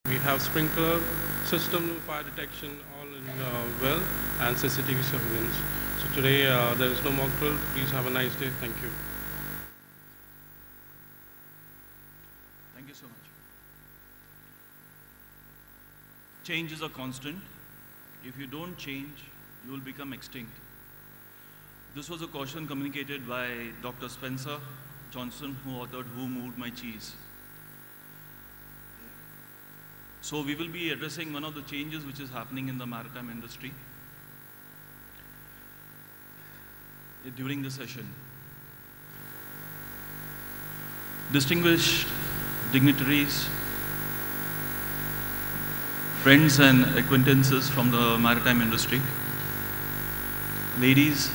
We have sprinkler system, fire detection, all in well, and CCTV surveillance. So today there is no mock drill. Please have a nice day. Thank you. Thank you so much. Change is a constant. If you don't change, you will become extinct. This was a caution communicated by Dr. Spencer Johnson, who authored Who Moved My Cheese. So we will be addressing one of the changes which is happening in the maritime industry during the session. Distinguished dignitaries, friends and acquaintances from the maritime industry, ladies,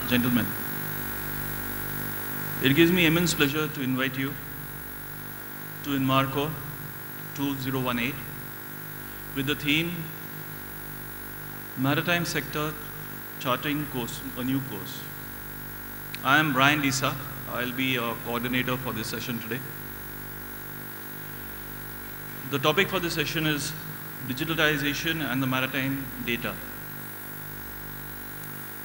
gentlemen, it gives me immense pleasure to invite you to Inmarco 2018 with the theme Maritime Sector Charting Course, a new course. I am Brian Lisa. I'll be a coordinator for this session today. The topic for this session is digitalization and the maritime data.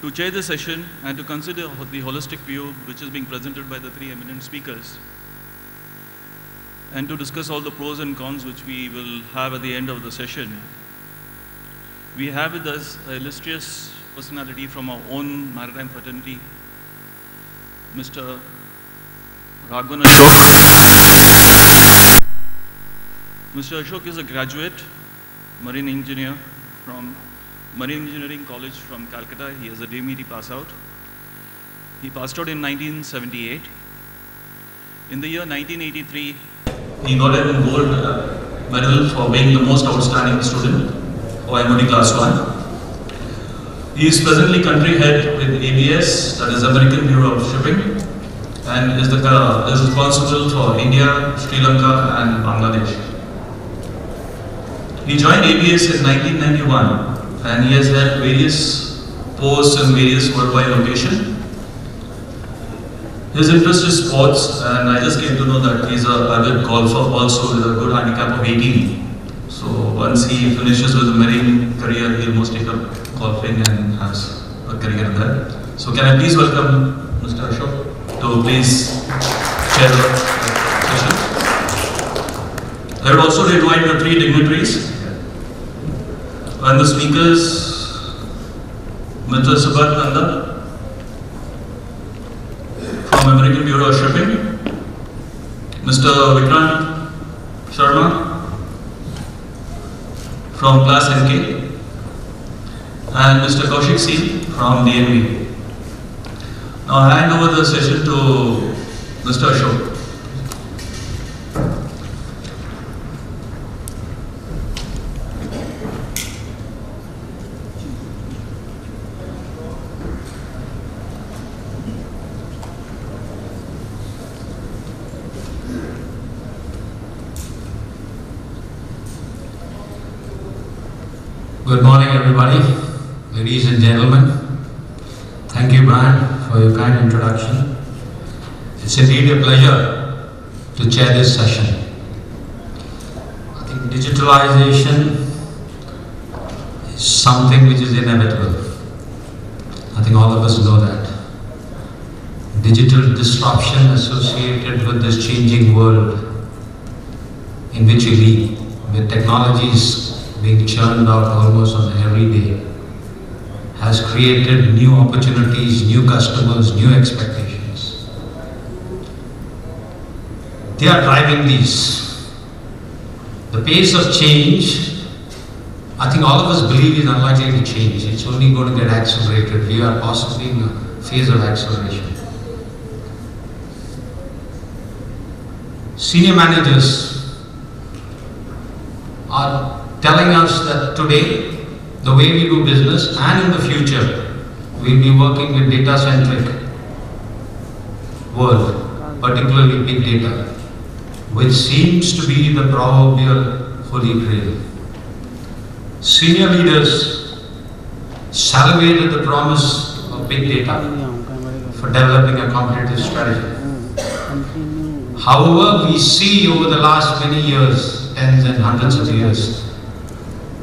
To chair the session and to consider the holistic view which is being presented by the three eminent speakers, and to discuss all the pros and cons which we will have at the end of the session, we have with us an illustrious personality from our own maritime fraternity, Mr. Raghavan Ashok. Mr. Ashok is a graduate marine engineer from Marine Engineering College from Calcutta. He is a DMET pass out. He passed out in 1978. In the year 1983, he got a gold medal for being the most outstanding student for MOD Class 1. He is presently country head with ABS, that is American Bureau of Shipping, and is responsible for India, Sri Lanka and Bangladesh. He joined ABS in 1991 and he has held various posts in various worldwide locations. His interest is sports, and I just came to know that he's an avid golfer also with a good handicap of 18. So once he finishes with a marine career, he'll most take up golfing and has a career there. So can I please welcome Mr. Ashok to please chair the session. I would also invite the three dignitaries and the speakers, Mr. Subrat, Nanda from American Bureau of Shipping, Mr. Vikrant Sharma from Class NK, and Mr. Kaushik Singh from DNV. Now I hand over the session to Mr. Ashok. Good morning, everybody, ladies and gentlemen. Thank you, Brian, for your kind introduction. It's indeed a pleasure to chair this session. I think digitalization is something which is inevitable. I think all of us know that. Digital disruption associated with this changing world in which we live, with technologies being churned out almost on every day, has created new opportunities, new customers, new expectations. They are driving these. The pace of change, I think all of us believe is unlikely to change. It's only going to get accelerated. We are possibly in a phase of acceleration. Senior managers are telling us that today, the way we do business and in the future, we'll be working with data-centric world, particularly big data, which seems to be the proverbial holy grail. Senior leaders salivated the promise of big data for developing a competitive strategy. However, we see over the last many years, tens and hundreds of years.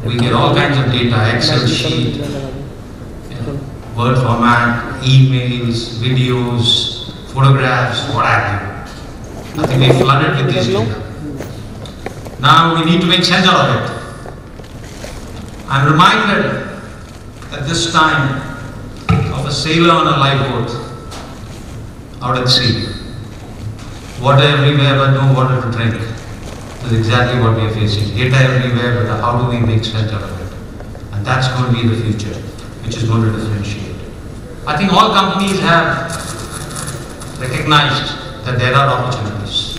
We get all kinds of data, Excel sheet, Word format, emails, videos, photographs, what have you. I think we flooded with this data. Now we need to make sense out of it. I'm reminded at this time of a sailor on a lifeboat out at sea. Water everywhere but no water to drink. That's exactly what we are facing. Data everywhere, but how do we make sense out of it? And that's going to be the future, which is going to differentiate. I think all companies have recognized that there are opportunities.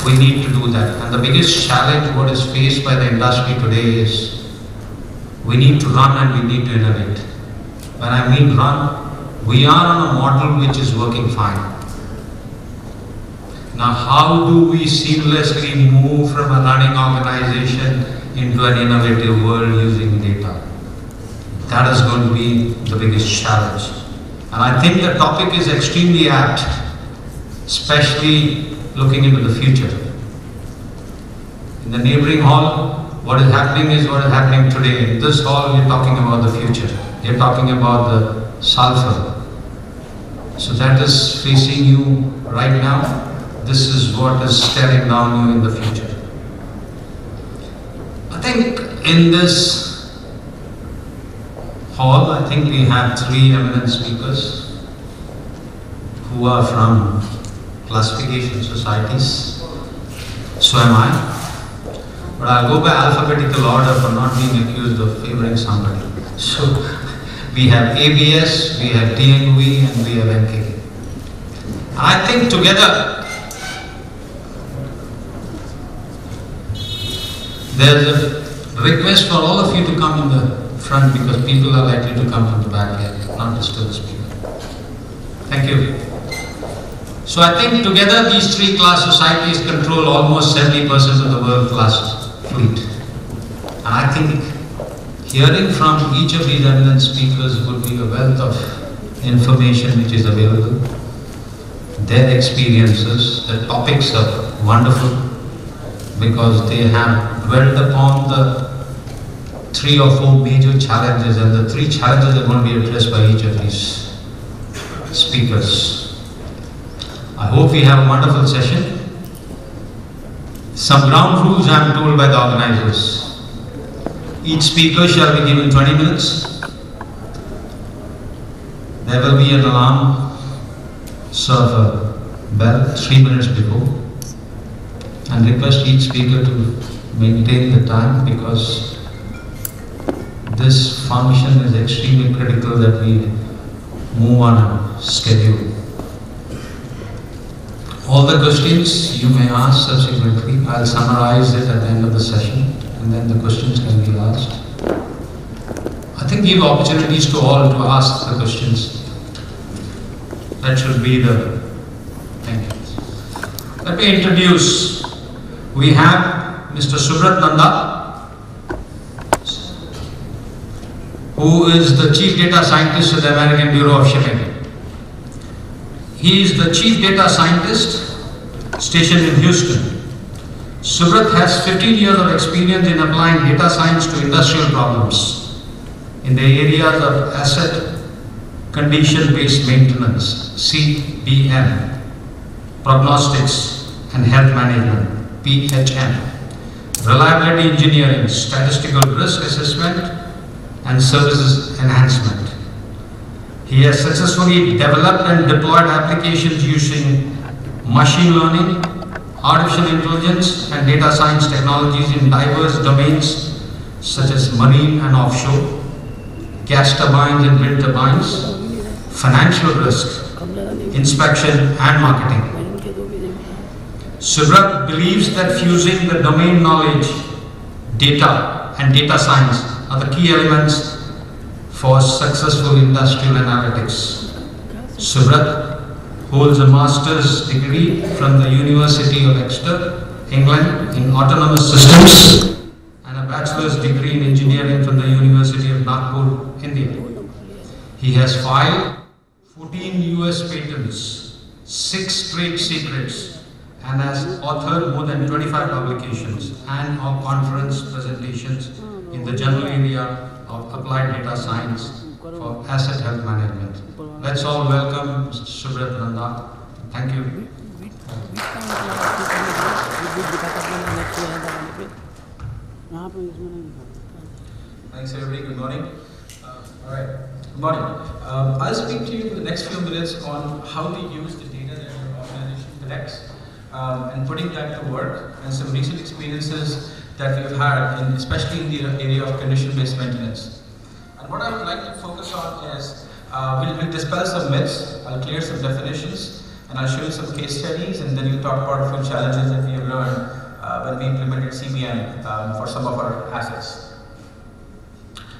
We need to do that. And the biggest challenge what is faced by the industry today is we need to run and we need to innovate. When I mean run, we are on a model which is working fine. Now how do we seamlessly move from a running organization into an innovative world using data? That is going to be the biggest challenge. And I think the topic is extremely apt, especially looking into the future. In the neighboring hall, what is happening is what is happening today. In this hall, we are talking about the future. We are talking about the sulfur. So that is facing you right now. This is what is staring down you in the future. I think in this hall, I think we have 3 eminent speakers who are from classification societies. So am I. But I'll go by alphabetical order for not being accused of favoring somebody. So we have ABS, we have DNV, and we have NKK. I think together there's a request for all of you to come in the front because people are likely to come from the back here, not disturb the speaker. Thank you. So I think together these 3 class societies control almost 70% of the world class fleet. And I think hearing from each of these eminent speakers would be a wealth of information which is available. Their experiences, the topics are wonderful because they have dwelt upon the 3 or 4 major challenges, and the 3 challenges are going to be addressed by each of these speakers. I hope we have a wonderful session. Some ground rules I am told by the organizers. Each speaker shall be given 20 minutes. There will be an alarm, serve a bell 3 minutes before, and request each speaker to maintain the time because this function is extremely critical that we move on a schedule. All the questions you may ask subsequently, I'll summarize it at the end of the session and then the questions can be asked. I think give opportunities to all to ask the questions. That should be the thing. Let me introduce, we have Mr. Subrat Nanda, who is the Chief Data Scientist at the American Bureau of Shipping. He is the Chief Data Scientist stationed in Houston. Subrat has 15 years of experience in applying data science to industrial problems in the areas of asset condition-based maintenance, CBM, prognostics and health management, PHM, reliability engineering, statistical risk assessment and services enhancement. He has successfully developed and deployed applications using machine learning, artificial intelligence and data science technologies in diverse domains such as marine and offshore, gas turbines and wind turbines, financial risk, inspection and marketing. Subrat believes that fusing the domain knowledge, data and data science are the key elements for successful industrial analytics. Subrat holds a master's degree from the University of Exeter, England in autonomous systems and a bachelor's degree in engineering from the University of Nagpur, India. He has filed 14 US patents, 6 trade secrets and has authored more than 25 publications and or conference presentations in the general area of applied data science for asset health management. Let's all welcome Mr. Subrat Nanda. Thank you. Thanks everybody, good morning. Alright, good morning. I'll speak to you for the next few minutes on how to use the data that your organization collects and putting that to work, and some recent experiences that we've had, especially in the area of condition-based maintenance. And what I would like to focus on is, we'll dispel some myths, I'll clear some definitions, and I'll show you some case studies, and then we'll talk about a few challenges that we have learned when we implemented CBM for some of our assets.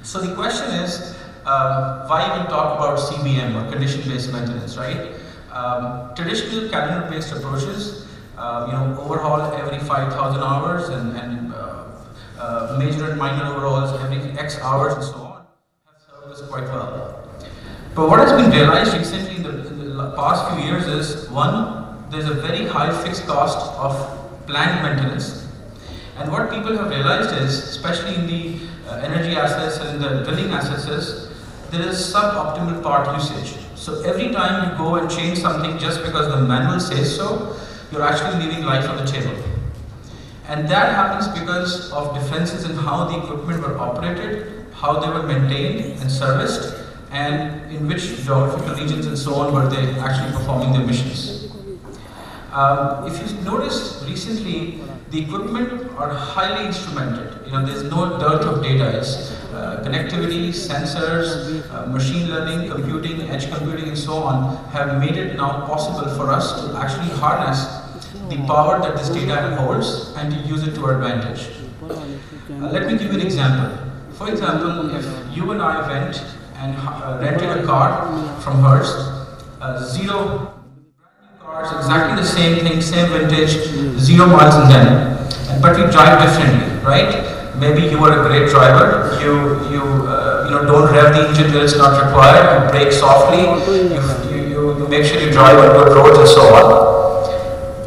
So the question is, why even talk about CBM or condition-based maintenance, right? Traditional calendar-based approaches, overhaul every 5,000 hours and major and minor overhauls every X hours and so on, have served us quite well. But what has been realized recently in the past few years is, one, there's a very high fixed cost of planned maintenance. And what people have realized is, especially in the energy assets and in the drilling assets, is there is suboptimal part usage. So every time you go and change something just because the manual says so, you're actually leaving life on the table. And that happens because of differences in how the equipment were operated, how they were maintained and serviced, and in which geographical regions and so on were they actually performing their missions. If you notice recently, the equipment are highly instrumented. There's no dearth of data. It's connectivity, sensors, machine learning, computing, edge computing, and so on have made it now possible for us to actually harness the power that this data holds and to use it to our advantage. Let me give you an example. For example, if you and I went and rented a car from Hertz, zero cars, exactly the same thing, same vintage, 0 miles in them, but we drive differently, right? Maybe you are a great driver, you don't rev the engine where it's not required, you brake softly, you make sure you drive on good roads and so on.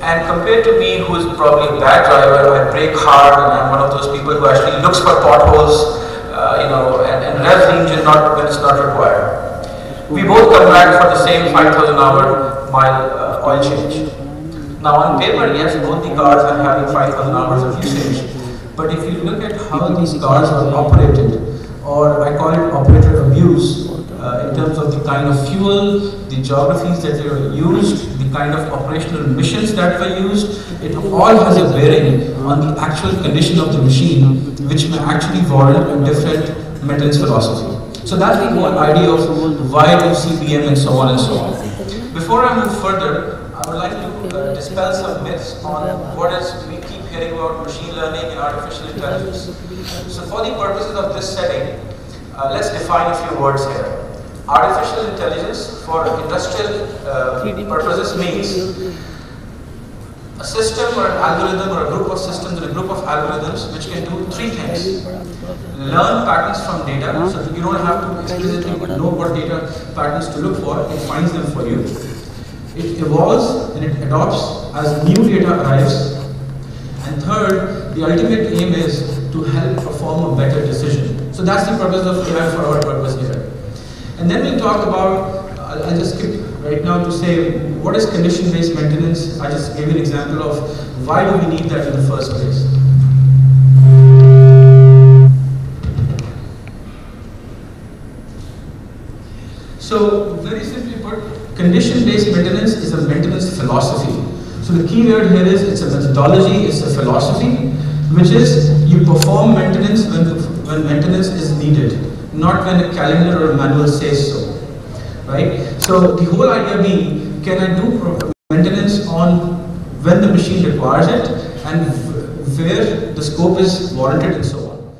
And compared to me, who is probably a bad driver, I brake hard and I'm one of those people who actually looks for potholes, and revs the engine when it's not required. We both come back for the same 5,000 mile oil change. Now on paper, yes, both the cars are having 5,000 hours of usage, but if you look at how these cars are operated, or I call it operator abuse, in terms of the kind of fuel, the geographies that were used, the kind of operational missions that were used, it all has a bearing on the actual condition of the machine, which may actually warrant a different maintenance philosophy. So that's the whole idea of why do CBM and so on and so on. Before I move further, I would like to dispel some myths on what is we keep hearing about machine learning and artificial intelligence. So for the purposes of this setting, let's define a few words here. Artificial intelligence for industrial purposes means a system or an algorithm or a group of systems or a group of algorithms which can do three things. Learn patterns from data, so that you don't have to explicitly know what data patterns to look for, it finds them for you. It evolves and it adopts as new data arrives. And third, the ultimate aim is to help perform a better decision. So that's the purpose of AI for our purpose here. And then we'll talk about, I'll just skip right now to say, what is condition-based maintenance? I just gave you an example of why do we need that in the first place. So very simply put, condition-based maintenance is a maintenance philosophy. So the key word here is it's a methodology, it's a philosophy, which is you perform maintenance when maintenance is needed, not when a calendar or a manual says so, right? So the whole idea being, can I do maintenance on when the machine requires it and where the scope is warranted and so on.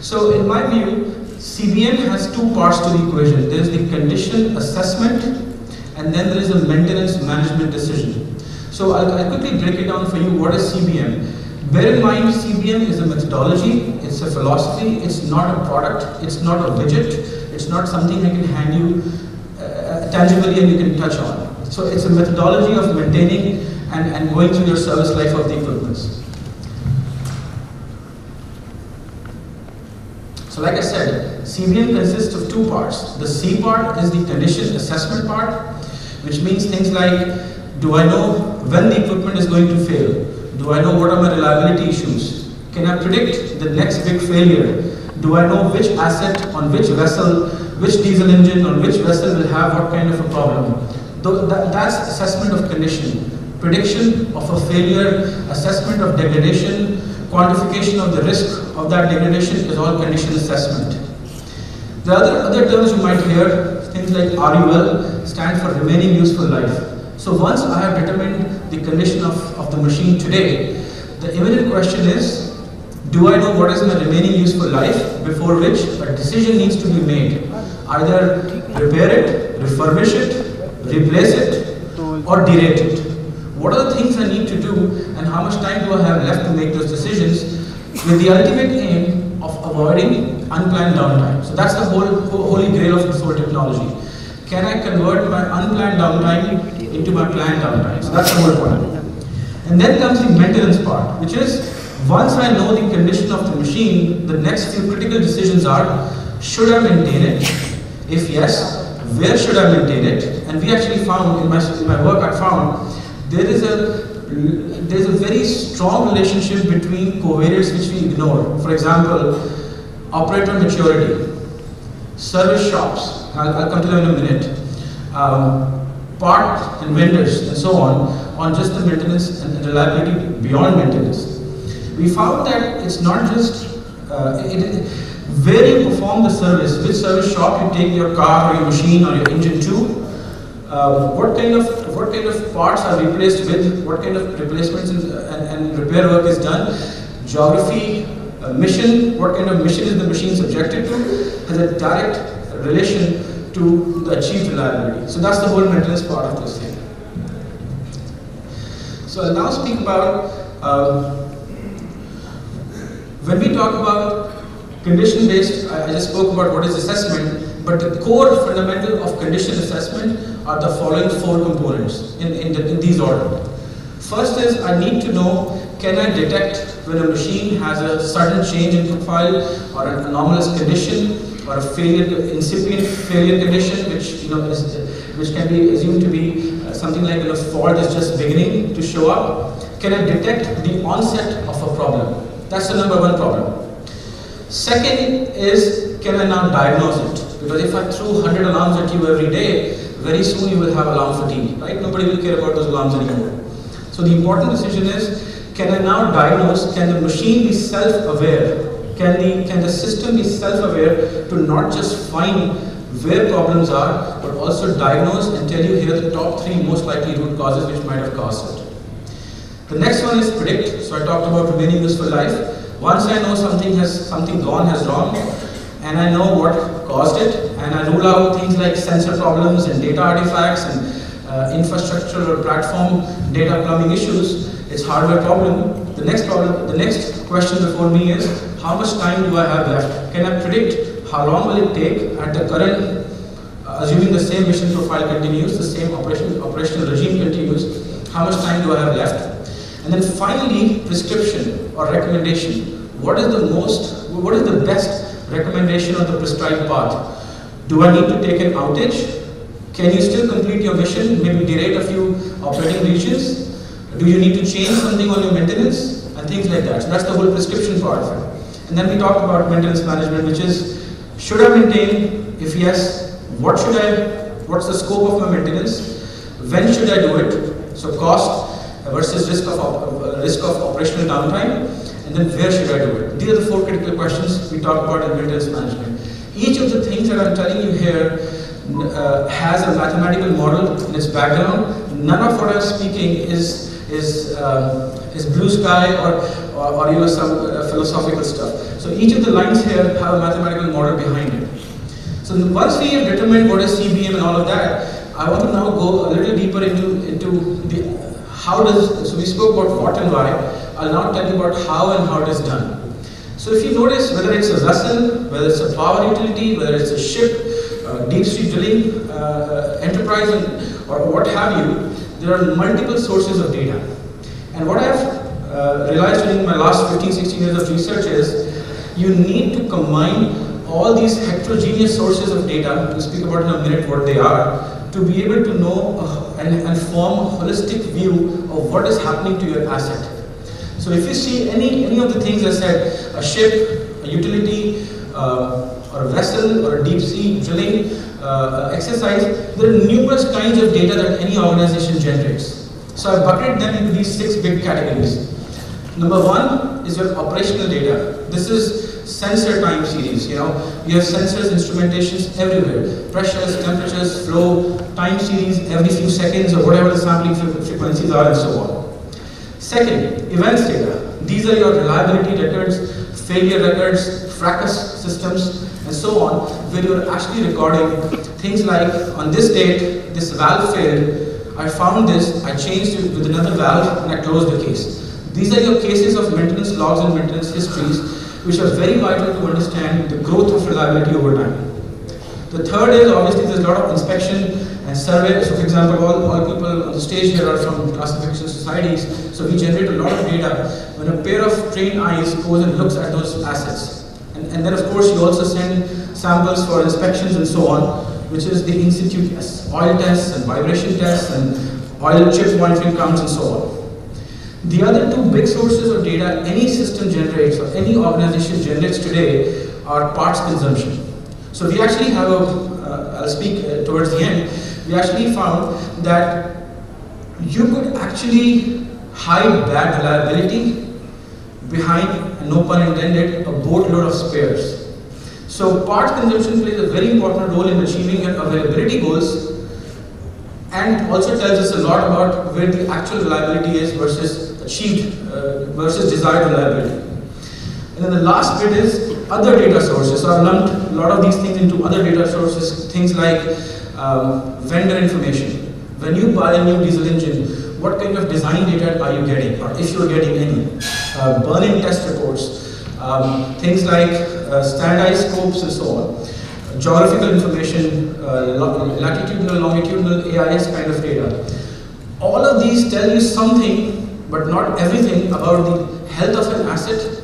So in my view, CBM has two parts to the equation. There is the condition assessment and then there is a maintenance management decision. So I'll quickly break it down for you. What is CBM? Bear in mind, CBM is a methodology, it's a philosophy, it's not a product, it's not a widget, it's not something I can hand you tangibly and you can touch on. So it's a methodology of maintaining and going through your service life of the equipments. So like I said, CBM consists of two parts. The C part is the condition assessment part, which means things like, do I know when the equipment is going to fail? Do I know what are my reliability issues? Can I predict the next big failure? Do I know which asset on which vessel, which diesel engine on which vessel will have what kind of a problem? That's assessment of condition. Prediction of a failure, assessment of degradation, quantification of the risk of that degradation is all condition assessment. The other terms you might hear, things like RUL, stand for remaining useful life. So once I have determined the condition of the machine today, the imminent question is, do I know what is my remaining useful life, before which a decision needs to be made? Either repair it, refurbish it, replace it, or derate it. What are the things I need to do, and how much time do I have left to make those decisions, with the ultimate aim of avoiding unplanned downtime. So that's the holy grail of this whole technology. Can I convert my unplanned downtime into my planned downtime? So that's the whole point. And then comes the maintenance part, which is, once I know the condition of the machine, the next few critical decisions are, should I maintain it? If yes, where should I maintain it? And we actually found, in my work I found, there is a very strong relationship between covariates which we ignore. For example, operator maturity, service shops, I'll come to them in a minute, part and vendors and so on just the maintenance and reliability beyond maintenance. We found that it's not just where you perform the service, which service shop you take your car or your machine or your engine to, what kind of parts are replaced with, what kind of replacements and repair work is done, geography, mission, what kind of mission is the machine subjected to, has a direct relation to the achieved reliability. So that's the whole maintenance part of this thing. So I'll now speak about, when we talk about condition-based, I just spoke about what is assessment, but the core fundamental of condition assessment are the following four components in these order. First is, I need to know, can I detect when a machine has a sudden change in profile or an anomalous condition or a incipient failure condition, which can be assumed to be something like a fault is just beginning to show up. Can I detect the onset of a problem? That's the number one problem. Second is, can I now diagnose it? Because if I threw 100 alarms at you every day, very soon you will have alarm fatigue, right? Nobody will care about those alarms anymore. So the important decision is, can I now diagnose, can the machine be self-aware? Can the system be self-aware to not just find where problems are, but also diagnose and tell you here are the top 3 most likely root causes which might have caused it. The next one is predict. So I talked about remaining useful life. Once I know something gone has wrong, and I know what caused it, and I rule out things like sensor problems and data artifacts and infrastructure or platform data plumbing issues, it's hardware problem. The next question before me is, how much time do I have left? Can I predict how long will it take at the current, assuming the same mission profile continues, the same operational regime continues, how much time do I have left? And then finally, prescription or recommendation. What is the best recommendation of the prescribed path? Do I need to take an outage? Can you still complete your mission, maybe derate a few operating regions? Do you need to change something on your maintenance? And things like that. So that's the whole prescription part of it. And then we talked about maintenance management, which is, should I maintain? If yes, what's the scope of my maintenance? When should I do it? So cost versus risk of operational downtime, and then where should I do it? These are the 4 critical questions we talk about in maintenance management. Each of the things that I'm telling you here has a mathematical model in its background. None of what I'm speaking is blue sky or some philosophical stuff. So each of the lines here have a mathematical model behind it. So once we have determined what is CBM and all of that, I want to now go a little deeper into the so we spoke about what and why. I'll now tell you about how and how it is done. So if you notice, whether it's a vessel, whether it's a power utility, whether it's a ship, deep sea drilling enterprise, or what have you, there are multiple sources of data. And what I've realized during my last 15-16 years of research is you need to combine all these heterogeneous sources of data, we'll speak about in a minute what they are, to be able to know and form a holistic view of what is happening to your asset. So if you see any of the things I said, a ship, a utility, or a vessel, or a deep sea drilling exercise, there are numerous kinds of data that any organization generates. So I've bucketed them into these 6 big categories. Number 1 is your operational data. This is sensor time series. You have sensors, instrumentations everywhere. Pressures, temperatures, flow, time series every few seconds or whatever the sampling frequencies are and so on. Second, events data. These are your reliability records, failure records, fracas systems and so on, where you're actually recording things like, on this date, this valve failed, I found this, I changed it with another valve and I closed the case. These are your cases of maintenance logs and maintenance histories, which are very vital to understand the growth of reliability over time. The third is, obviously, there's a lot of inspection and survey. So, for example, all people on the stage here are from classification societies, so we generate a lot of data when a pair of trained eyes goes and looks at those assets. And then, of course, you also send samples for inspections and so on, which is the in-situ tests, oil tests and vibration tests and oil chip monitoring counts and so on. The other 2 big sources of data any system generates or any organization generates today are parts consumption. So we actually have I'll speak towards the end, we actually found that you could actually hide bad reliability behind, and no pun intended, a boatload of spares. So parts consumption plays a very important role in achieving your availability goals and also tells us a lot about where the actual reliability is versus achieved versus desired reliability. And then the last bit is other data sources. So I've lumped a lot of these things into other data sources, things like vendor information. When you buy a new diesel engine, what kind of design data are you getting, or if you're getting any? Burn-in test reports, things like standardized scopes and so on. Geographical information, latitudinal, longitudinal, AIS kind of data. All of these tell you something, but not everything about the health of an asset,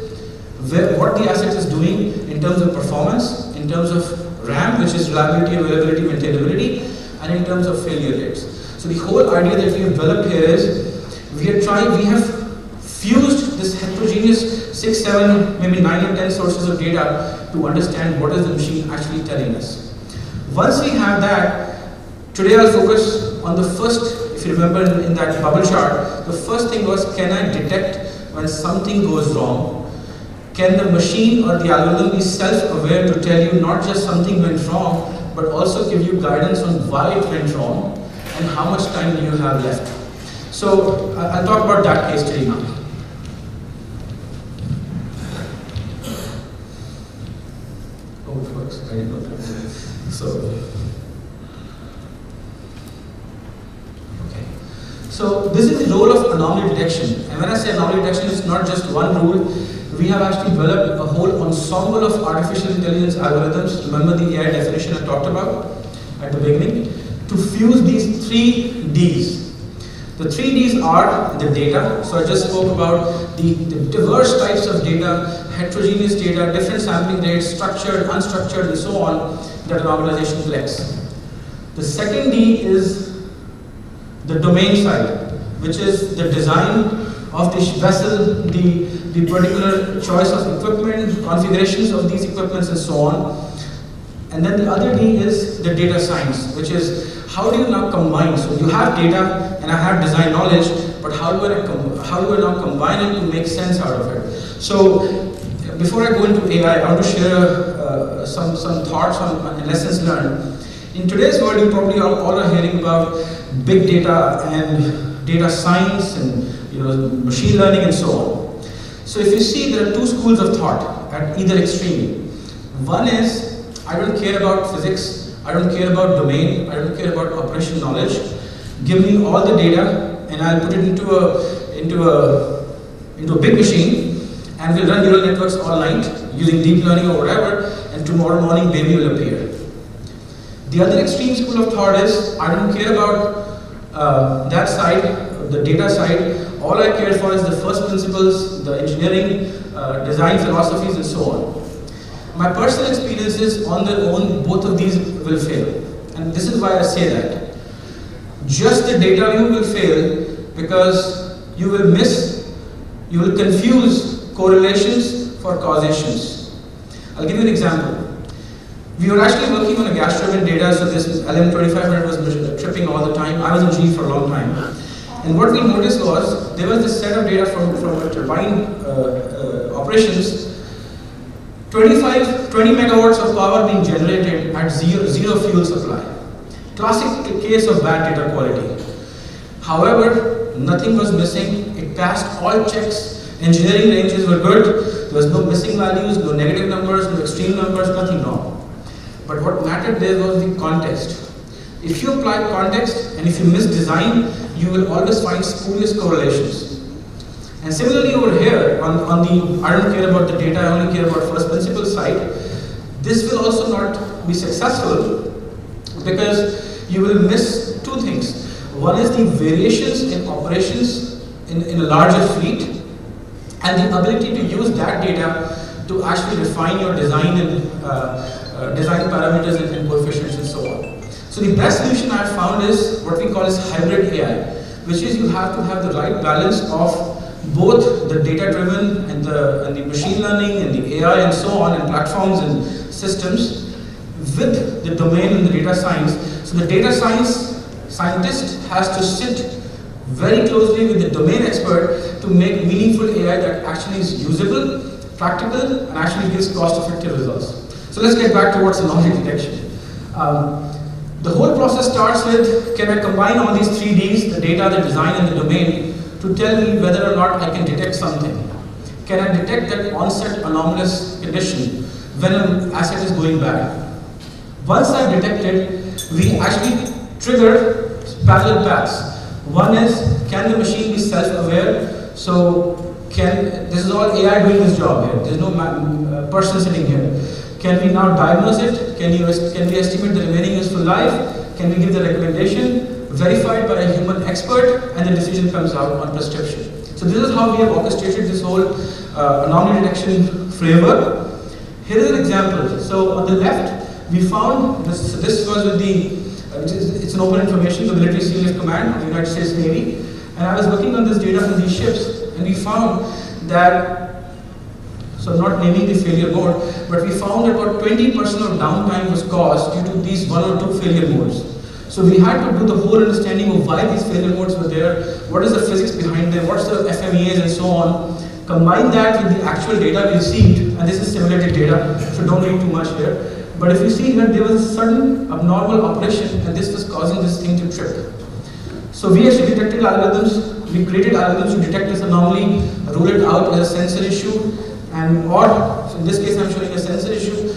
what the asset is doing in terms of performance, in terms of RAM, which is reliability, availability, maintainability, and in terms of failure rates. So the whole idea that we have developed here is we have fused this heterogeneous 6, 7, maybe 9 or 10 sources of data to understand what is the machine actually telling us. Once we have that, today I'll focus on the first, if you remember in that bubble chart, the first thing was, can I detect when something goes wrong? Can the machine or the algorithm be self-aware to tell you not just something went wrong, but also give you guidance on why it went wrong and how much time do you have left? So I'll talk about that case study now. Oh, it works. I didn't know that. So this is the role of anomaly detection. And when I say anomaly detection, it's not just one rule. We have actually developed a whole ensemble of artificial intelligence algorithms. Remember the AI definition I talked about at the beginning? To fuse these 3 Ds. The 3 Ds are the data. So I just spoke about the diverse types of data, heterogeneous data, different sampling rates, structured, unstructured, and so on that an organization collects. The second D is the domain side, which is the design of the vessel, the particular choice of equipment, configurations of these equipments and so on. And then the other D is the data science, which is how do you now combine? So you have data and I have design knowledge, but how do I now combine it to make sense out of it? So before I go into AI, I want to share some thoughts on lessons learned. In today's world, you probably all are hearing about big data and data science and machine learning and so on. So if you see, there are 2 schools of thought at either extreme. One is, I don't care about physics, I don't care about domain, I don't care about operational knowledge. Give me all the data and I'll put it into a big machine and we'll run neural networks all night using deep learning or whatever, and tomorrow morning baby will appear. The other extreme school of thought is, I don't care about that side, the data side, all I care for is the first principles, the engineering, design philosophies, and so on. My personal experiences on their own, both of these will fail. And this is why I say that. Just the data view will fail because you will confuse correlations for causations. I'll give you an example. We were actually working on a gas turbine data, so this LM2500 was tripping all the time. I was in GE for a long time. And what we noticed was, there was this set of data from a turbine operations, 20 megawatts of power being generated at zero fuel supply. Classic case of bad data quality. However, nothing was missing. It passed all checks. Engineering ranges were good. There was no missing values, no negative numbers, no extreme numbers, nothing wrong. But what mattered there was the context. If you apply context and if you miss design, you will always find spurious correlations. And similarly over here, on the I don't care about the data, I only care about first principle side, this will also not be successful because you will miss two things. One is the variations in operations in a larger fleet and the ability to use that data to actually refine your design and design parameters and coefficients and so on. So the best solution I have found is what we call as hybrid AI, which is you have to have the right balance of both the data-driven and the machine learning and the AI and so on and platforms and systems with the domain and the data science. So the data scientist has to sit very closely with the domain expert to make meaningful AI that actually is usable, practical, and actually gives cost-effective results. So let's get back towards anomaly detection. The whole process starts with, can I combine all these 3Ds, the data, the design, and the domain, to tell me whether or not I can detect something? Can I detect that onset anomalous condition when an asset is going bad? Once I've detected, we actually trigger parallel paths. One is, can the machine be self-aware? So, this is all AI doing this job here. There's no person sitting here. Can we now diagnose it? Can we estimate the remaining useful life? Can we give the recommendation? Verified by a human expert, and the decision comes out on prescription. So this is how we have orchestrated this whole anomaly detection framework. Here is an example. So on the left, we found this. So this was with it's an open information, the Military Seal of Command of the United States Navy, and I was working on this data for these ships, and we found that. So I'm not naming the failure mode, but we found that about 20% of downtime was caused due to these one or two failure modes. So we had to do the whole understanding of why these failure modes were there, what is the physics behind them, what's the FMEAs and so on. Combine that with the actual data we received, and this is simulated data, so don't read too much here. But if you see here, there was a sudden abnormal operation, and this was causing this thing to trip. So we actually detected algorithms, we created algorithms to detect this anomaly, rule it out as a sensor issue, so in this case I'm showing a sensor issue,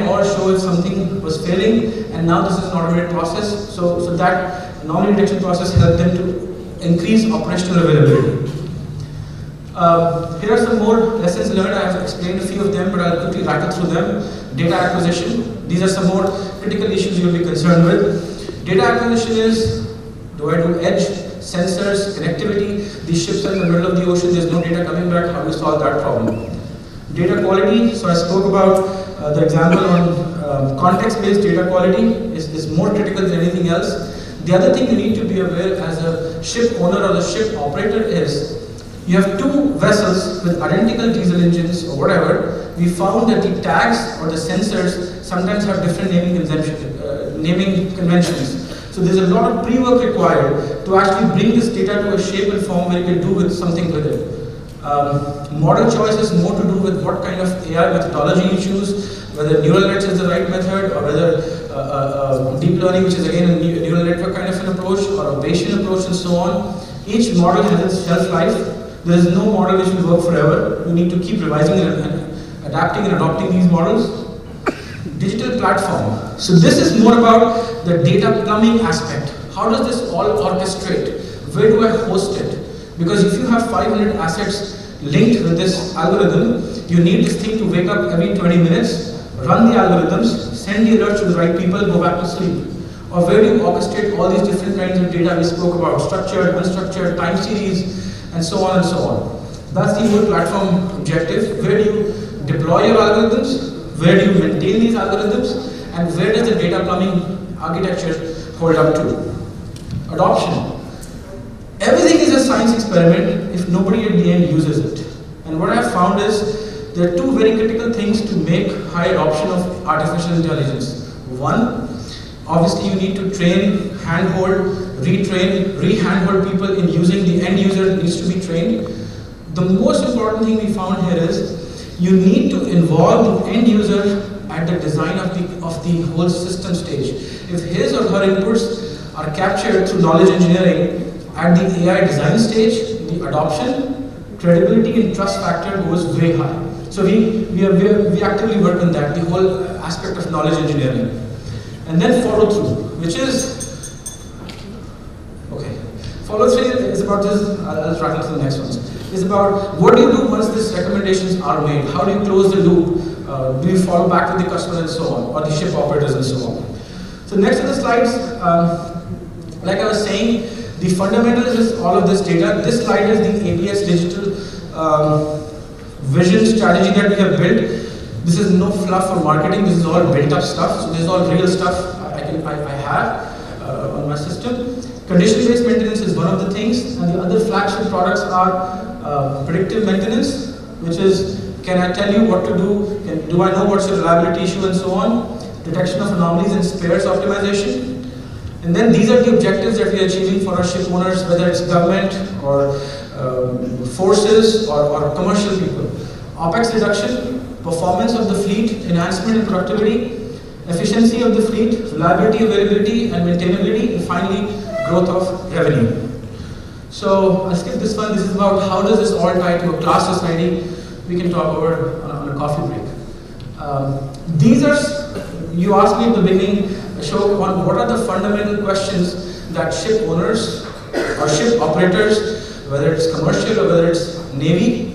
or show if something was failing, and now this is an automated process. So that anomaly detection process helped them to increase operational availability. Here are some more lessons learned. I have explained a few of them, but I'll quickly rattle through them. Data acquisition. These are some more critical issues you'll be concerned with. Data acquisition is, do I do edge, sensors, connectivity? These ships are in the middle of the ocean, there's no data coming back. How do you solve that problem? Data quality. So I spoke about the example on context-based data quality is more critical than anything else. The other thing you need to be aware as a ship owner or the ship operator is, you have two vessels with identical diesel engines or whatever. We found that the tags or the sensors sometimes have different naming conventions. So there's a lot of pre-work required to actually bring this data to a shape and form where you can do with something with it. Model choice is more to do with what kind of AI methodology you choose, whether neural nets is the right method, or whether deep learning, which is again a neural network kind of an approach, or a Bayesian approach, and so on. Each model has its shelf life. There is no model which will work forever. You need to keep revising and adapting and adopting these models. Digital platform. So this is more about the data plumbing aspect. How does this all orchestrate? Where do I host it? Because if you have 500 assets linked with this algorithm, you need this thing to wake up every 20 minutes, run the algorithms, send the alerts to the right people, go back to sleep. Or where do you orchestrate all these different kinds of data we spoke about, structured, unstructured, time series, and so on and so on. That's the whole platform objective. Where do you deploy your algorithms? Where do you maintain these algorithms? And where does the data plumbing architecture hold up to? Adoption. Everything is a science experiment if nobody at the end uses it. And what I've found is there are two very critical things to make high adoption of artificial intelligence. One, obviously you need to train, handhold, retrain, re-handhold people in using. The end user needs to be trained. The most important thing we found here is you need to involve the end user at the design of the whole system stage. If his or her inputs are captured through knowledge engineering at the AI design stage, the adoption, credibility and trust factor goes way high. So we actively work on that, the whole aspect of knowledge engineering. And then follow through, which is, okay. Follow through is about this, I'll track into the next ones. Is about what do you do once these recommendations are made? How do you close the loop? Do you follow back with the customer and so on, or the ship operators and so on? So next to the slides, like I was saying, the fundamentals is all of this data. This slide is the ABS digital vision strategy that we have built. This is no fluff or marketing. This is all built up stuff. So this is all real stuff I have on my system. Condition-based maintenance is one of the things, and the other flagship products are predictive maintenance, which is, can I tell you what to do? Do I know what's your reliability issue and so on? Detection of anomalies and spares optimization. And then these are the objectives that we are achieving for our ship owners, whether it's government or forces or commercial people. OPEX reduction, performance of the fleet, enhancement in productivity, efficiency of the fleet, reliability, availability, and maintainability, and finally, growth of revenue. So I'll skip this one. This is about how does this all tie to a class society. We can talk over on a coffee break. These are, you asked me at the beginning, show on what are the fundamental questions that ship owners or ship operators, whether it's commercial or whether it's Navy,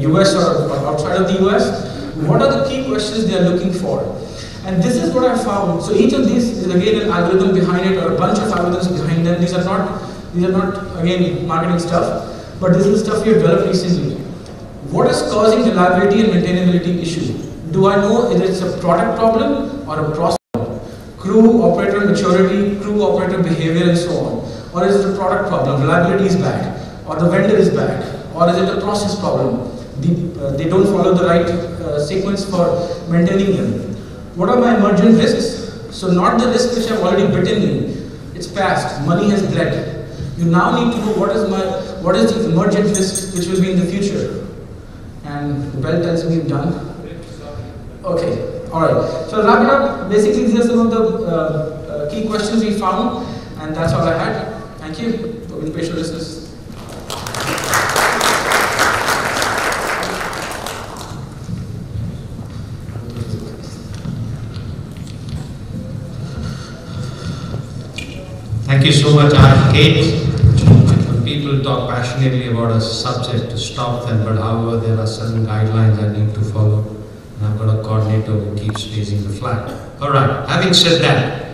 US or outside of the US, what are the key questions they are looking for? And this is what I found. So each of these is again an algorithm behind it or a bunch of algorithms behind them. These are not again marketing stuff, but this is stuff we have developed recently. What is causing reliability and maintainability issue? Do I know if it's a product problem or a process problem? Crew operator maturity, crew operator behavior and so on. Or is it a product problem? Reliability is bad, or the vendor is bad, or is it a process problem? They don't follow the right sequence for maintaining them. What are my emergent risks? So not the risks which have already bitten me. It's past. Money has bled. You now need to know what is the emergent risk which will be in the future. And the bell tells me I'm done. Okay. All right. So I'll wrap it up. Basically, these are some of the key questions we found, and that's all I had. Thank you for being patient listeners. Thank you so much, Kate. When people talk passionately about a subject, to stop them, but however, there are certain guidelines I need to follow. And I've got a coordinator who keeps raising the flag. All right, having said that,